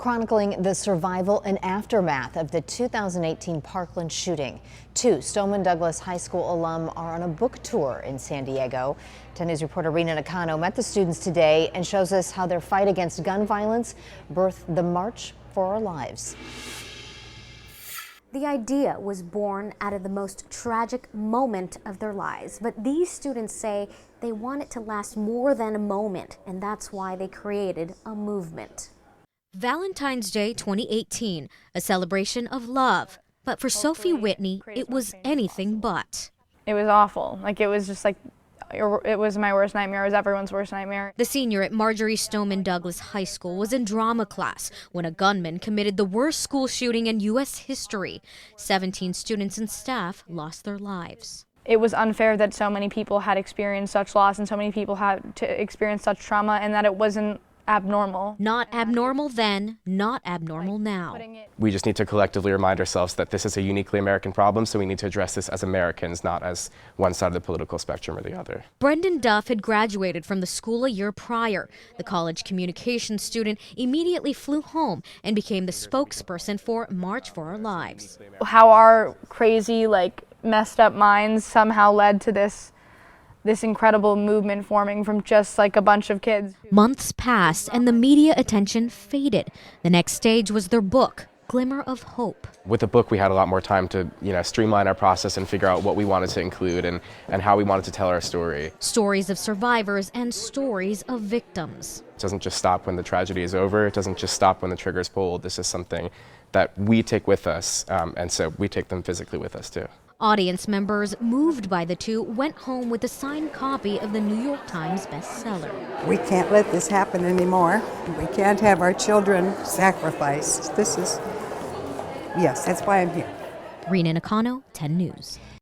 chronicling the survival and aftermath of the 2018 Parkland shooting. Two Stoneman Douglas High School alum are on a book tour in San Diego. 10 News reporter Rena Nakano met the students today and shows us how their fight against gun violence birthed the March for Our Lives. The idea was born out of the most tragic moment of their lives, but these students say they want it to last more than a moment, and that's why they created a movement. Valentine's Day 2018, a celebration of love, but for Sophie Whitney, it was anything but. It was awful. It was just it was my worst nightmare. It was everyone's worst nightmare. The senior at Marjorie Stoneman Douglas High School was in drama class when a gunman committed the worst school shooting in U.S. history. 17 students and staff lost their lives. It was unfair that so many people had experienced such loss and so many people had to experience such trauma, and that it wasn't abnormal. Not abnormal then, not abnormal now. We just need to collectively remind ourselves that this is a uniquely American problem, so we need to address this as Americans, not as one side of the political spectrum or the other. Brendan Duff had graduated from the school a year prior. The college communications student immediately flew home and became the spokesperson for March for Our Lives. How our crazy, messed up minds somehow led to this incredible movement forming from just a bunch of kids. Months passed and the media attention faded. The next stage was their book, Glimmer of Hope. With the book, we had a lot more time to streamline our process and figure out what we wanted to include and how we wanted to tell our story. Stories of survivors and stories of victims. It doesn't just stop when the tragedy is over. It doesn't just stop when the trigger's pulled. This is something that we take with us, and so we take them physically with us too. Audience members moved by the two went home with a signed copy of the New York Times bestseller. We can't let this happen anymore. We can't have our children sacrificed. Yes, that's why I'm here. Rena Nakano, 10 News.